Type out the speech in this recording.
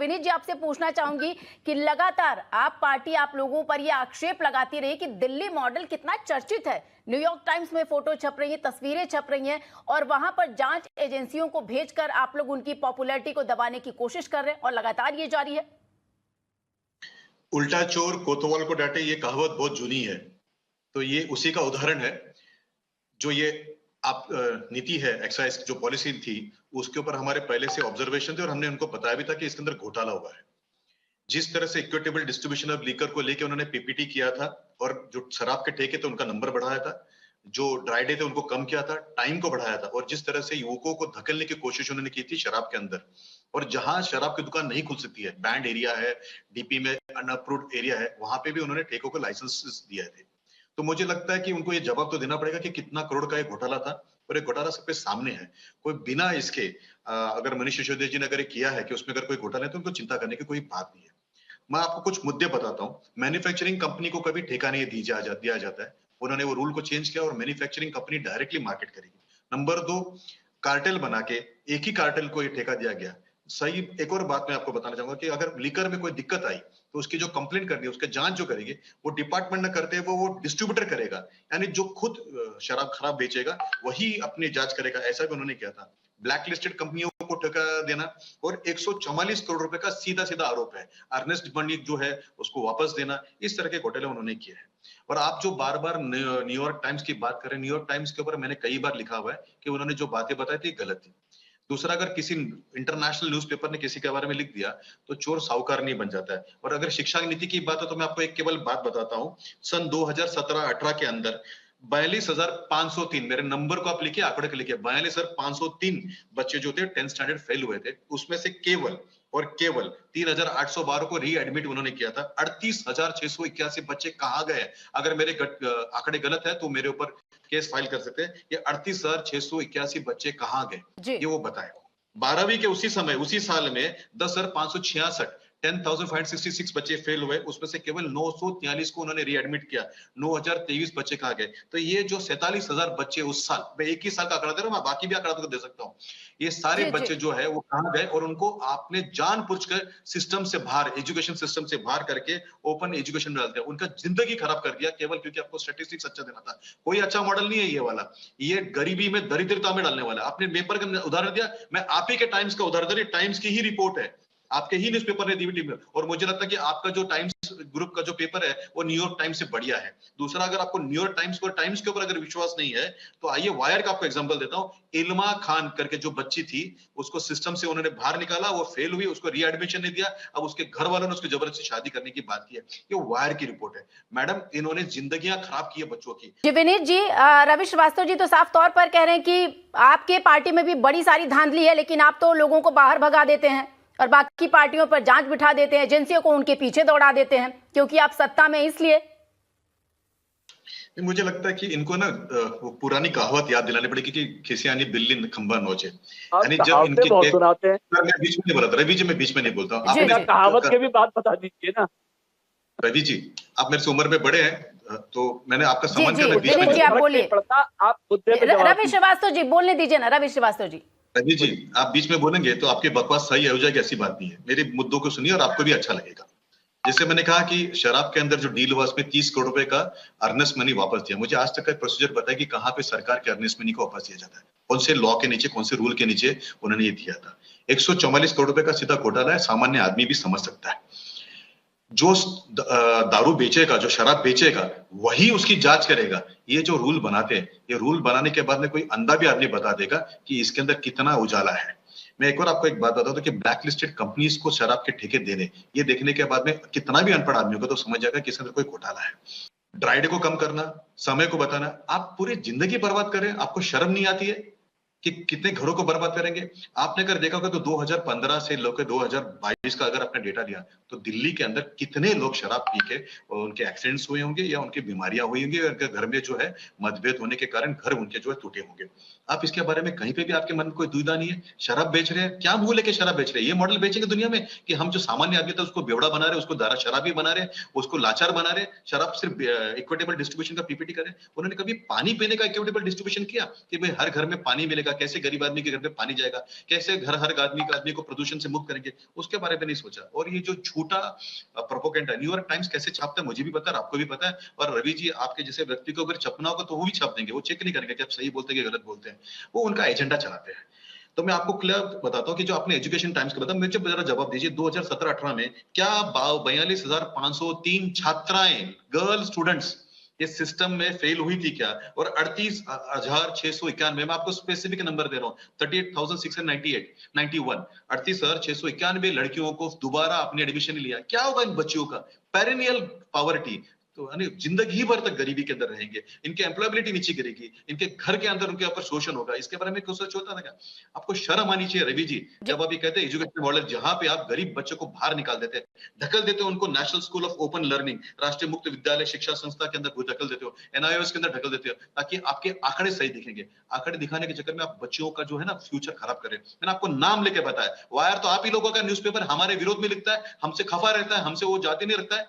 विनीत जी, आपसे पूछना चाहूंगी कि लगातार आप लोगों पर ये आक्षेप लगाती रही कि दिल्ली मॉडल कितना चर्चित है। न्यूयॉर्क टाइम्स में फोटो छप रही है, तस्वीरें छप रही हैं और वहां पर जांच एजेंसियों को भेजकर आप लोग उनकी पॉपुलैरिटी को दबाने की कोशिश कर रहे हैं और लगातार ये जारी है। उल्टा चोर कोतवाल को डांटे, ये कहावत बहुत जूनी है। तो ये उसी का उदाहरण है। जो ये आप नीति है, एक्साइज जो पॉलिसी थी, उसके ऊपर हमारे पहले से ऑब्जर्वेशन थे और हमने उनको बताया भी था कि इसके अंदर घोटाला हुआ है। जिस तरह से इक्विटेबल डिस्ट्रीब्यूशन ऑफ लीकर को लेकर उन्होंने पीपीटी किया था और जो शराब के ठेके थे उनका नंबर बढ़ाया था, जो ड्राई डे थे उनको कम किया था, टाइम को बढ़ाया था, और जिस तरह से युवकों को धकेलने की कोशिश उन्होंने की थी शराब के अंदर, और जहां शराब की दुकान नहीं खुल सकती है, बैंड एरिया है, डीपी में अनअप्रूव्ड एरिया है, वहां पे भी उन्होंने ठेकों को लाइसेंस दिए थे। तो मुझे लगता है कि उनको ये जवाब तो देना पड़ेगा कि कितना करोड़ का ये घोटाला था, और ये घोटाला सबके सामने है। कोई बिना इसके अगर मनीष सिसोदिया जी ने अगर किया है कि उसमें अगर कोई घोटाला है तो उनको चिंता करने की कोई बात नहीं है। मैं आपको कुछ मुद्दे बताता हूँ। मैन्युफैक्चरिंग कंपनी को कभी ठेका नहीं दिया जाता है। उन्होंने वो रूल को चेंज किया और मैन्युफैक्चरिंग कंपनी डायरेक्टली मार्केट करेगी। नंबर 2, कार्टेल बना के एक ही कार्टेल को ये ठेका दिया गया। सही, एक और बात मैं आपको बताना चाहूंगा कि अगर लीकर में कोई दिक्कत आई तो उसकी जो कंप्लेंट करनी है, उसके जांच जो करेगी, वो डिपार्टमेंट न करते वो डिस्ट्रीब्यूटर करेगा। यानी जो खुद शराब खराब बेचेगा वही अपनी जांच करेगा। ऐसा भी उन्होंने किया था। ब्लैक लिस्टेड कंपनियों को ठेका देना और 144 करोड़ रुपए का सीधा सीधा आरोप है। अर्नेस्ट मनी जो है उसको वापस देना, इस तरह के घोटाले उन्होंने किए हैं। और आप जो बार बार न्यूयॉर्क टाइम्स की बात करें, न्यूयॉर्क टाइम्स के ऊपर मैंने कई बार लिखा हुआ है कि उन्होंने जो बातें बताई थी गलत थी। दूसरा, अगर किसी इंटरनेशनल न्यूज़पेपर ने किसी के बारे में लिख दिया तो चोर साहूकार नहीं बन जाता है। और अगर शिक्षा नीति की बात है तो मैं आपको एक केवल बात बताता हूँ। सन 2017-18 के अंदर 42,503, मेरे नंबर को आप लिखिए, आंकड़े को लिखिए, 42,503 बच्चे जो थे 10th स्टैंडर्ड फेल हुए थे। उसमें से केवल 3,812 को री एडमिट उन्होंने किया था। 38,681 बच्चे कहाँ गए? अगर मेरे आंकड़े गलत है तो मेरे ऊपर केस फाइल कर सकते हैं। ये 38,681 बच्चे कहाँ गए ये वो बताए। 12वीं के उसी समय उसी साल में 10,566 10,566 बच्चे फेल हुए। उसमें से केवल 943 को उन्होंने रीएडमिट किया। 9,023 बच्चे कहाँ गए? तो ये जो 47,000 बच्चे उस साल, मैं एक ही साल का आंकड़ा दे रहा हूँ, मैं बाकी भी आंकड़ा तो दे सकता हूँ, ये सारे बच्चे जो है वो कहाँ गए? और उनको आपने जानबूझकर सिस्टम से बाहर, एजुकेशन सिस्टम से बाहर करके ओपन एजुकेशन डाल दिया, उनका जिंदगी खराब कर दिया, केवल क्योंकि आपको स्टैटिस्टिक्स अच्छा देना था। कोई अच्छा मॉडल नहीं है ये वाला, ये गरीबी में, दरिद्रता में डालने वाला। आपने पेपर का उदाहरण दिया, मैं आप ही के टाइम्स का उदाहरण दिया, टाइम्स की ही रिपोर्ट है, आपके ही न्यूज़पेपर ने दी में। और मुझे लगता है कि आपका जो टाइम्स ग्रुप का जो पेपर है वो न्यूयॉर्क टाइम्स से बढ़िया है। दूसरा, अगर आपको न्यूयॉर्क टाइम्स पर टाइम्स के ऊपर अगर विश्वास नहीं है तो आइए वायर का आपको एग्जांपल देता हूं। इल्मा खान करके जो बच्ची थी, उसको सिस्टम से उन्होंने बाहर निकाला, वो फेल हुई, उसको रीएडमिशन नहीं दिया, अब उसके घर वालों ने उसको जबरदस्ती शादी करने की बात की है। ये वायर की रिपोर्ट है। मैडम, इन्होंने जिंदगियां खराब की है बच्चों की। जी विनीत जी, रवि श्रीवास्तव जी तो साफ तौर पर कह रहे हैं कि आपके पार्टी में भी बड़ी सारी धांधली है, लेकिन आप तो लोगों को बाहर भगा देते हैं और बाकी पार्टियों पर जांच बिठा देते हैं, एजेंसियों को उनके पीछे दौड़ा देते हैं क्योंकि आप सत्ता में, इसलिए। मुझे लगता है कि इनको ना वो पुरानी कहावत याद दिलानी पड़ेगी कि खिसियानी बिल्ली खंबा नोचे। यानी जब इनकी बहुत सुनाते हैं। मैं बीच में नहीं बोला था रवि जी, मैं बीच में नहीं बोलता हूँ। आपने कहावत के भी बात बता दीजिए ना रवि जी। आप मेरे से उम्र में बड़े हैं तो मैंने आपका सम्मान किया। आप बोलिए, आप मुद्दे पे रवि श्रीवास्तव जी बोलने दीजिए ना। रवि श्रीवास्तव जी, रवि जी, आप बीच में बोलेंगे तो आपकी बकवास सही हो जाएगी, ऐसी बात नहीं है। मेरे मुद्दों को सुनिए और आपको भी अच्छा लगेगा। जैसे मैंने कहा कि शराब के अंदर जो डील हुआ उसमें 30 करोड़ रुपए का अर्नेस्ट मनी वापस दिया। मुझे आज तक का प्रोसीजर पता है कि कहाँ पे सरकार के अर्नेस्ट मनी को वापस दिया जाता है, कौन से लॉ के नीचे, कौन से रूल के नीचे उन्होंने ये दिया था। 144 करोड़ रुपए का सीधा घोटाला है, सामान्य आदमी भी समझ सकता है। जो दारू बेचेगा, जो शराब बेचेगा, वही उसकी जांच करेगा। ये जो रूल बनाते हैं, ये रूल बनाने के बाद में कोई अंधा भी आदमी बता देगा कि इसके अंदर कितना उजाला है। मैं एक और आपको एक बात बता दूं कि ब्लैक लिस्टेड कंपनीज को शराब के ठेके देने, ये देखने के बाद में कितना भी अनपढ़ आदमी होगा तो समझ जाएगा कि इसके अंदर कोई घोटाला है। ड्राई डे को कम करना, समय को बताना, आप पूरी जिंदगी बर्बाद कर रहे हैं। आपको शर्म नहीं आती है कि कितने घरों को बर्बाद करेंगे? आपने अगर देखा होगा तो 2015 से लेकर 2022 का अगर आपने डेटा लिया तो दिल्ली के अंदर कितने लोग शराब पी के उनके एक्सीडेंट्स हुए होंगे या उनकी बीमारियां हुई होंगी, उनके घर में जो है मतभेद होने के कारण घर उनके जो है टूटे होंगे। आप इसके बारे में कहीं पे भी आपके मन में कोई दुविधा नहीं है? शराब बेच रहे हैं, क्या भूल है कि शराब बेच रहे हैं? ये मॉडल बेचेंगे दुनिया में कि हम जो सामान्य आदमी था उसको बेवड़ा बना रहे, उसको दारा शराबी बना रहे, उसको लाचार बना रहे। शराब सिर्फ इक्विटेबल डिस्ट्रीब्यूशन का पीपीटी करें। उन्होंने कभी पानी पीने का इक्विटेबल डिस्ट्रीब्यूशन किया कि भाई हर घर में पानी मिलेगा, कैसे गरीब आदमी के घर पे पानी जाएगा, कैसे घर हर आदमी को प्रदूषण से मुक्त करेंगे, उसके बारे में नहीं सोचा। और ये जो झूठा प्रोपेगेंडा न्यूयॉर्क टाइम्स कैसे छापता है मुझे भी पता है, आपको भी पता है। और रवि जी आपके जैसे व्यक्ति को अगर छपना होगा तो वो भी छाप देंगे, वो चेक नहीं करेंगे कि आप सही बोलते हैं कि गलत बोलते हैं, वो उनका एजेंडा चलाते हैं। तो मैं आपको क्लियर बताता हूँ कि जो आपने एजुकेशन टाइम्स का बताया, मुझे जरा जवाब दीजिए 2017-18 में क्या 42,503 छात्राएं गर्ल स्टूडेंट्स ये सिस्टम में फेल हुई थी क्या? और 38,691 मैं आपको स्पेसिफिक नंबर दे रहा हूँ 38,691 38,691 लड़कियों को दोबारा अपनी एडमिशन लिया। क्या होगा इन बच्चियों का? पेरेनियल पॉवर्टी, तो यानी जिंदगी भर तक गरीबी के अंदर रहेंगे, इनकी एम्प्लॉयबिलिटी नीचे गिरेगी, इनके घर के अंदर उनके ऊपर शोषण होगा। इसके बारे में कुछ सोच होता था क्या? आपको शर्म आनी चाहिए रवि जी, जब आप ये कहते हैं एजुकेशन मॉडल जहां पे आप गरीब बच्चों को बाहर निकाल देते हैं, ढकल देते हो उनको national school of open learning, राष्ट्रीय मुक्त विद्यालय शिक्षा संस्था के अंदर ढकल देते हो, एनआईओएस के अंदर ढकल देते हो, ताकि आपके आंकड़े सही दिखेंगे। आंकड़े दिखाने के चक्कर में आप बच्चों का जो है ना फ्यूचर खराब कर रहे हैं। मैंने आपको नाम लेके बताया, वायर तो आप ही लोगों का न्यूज़पेपर हमारे विरोध में लिखता है, हमसे खफा रहता है, हमसे वो जाति नहीं रखता है।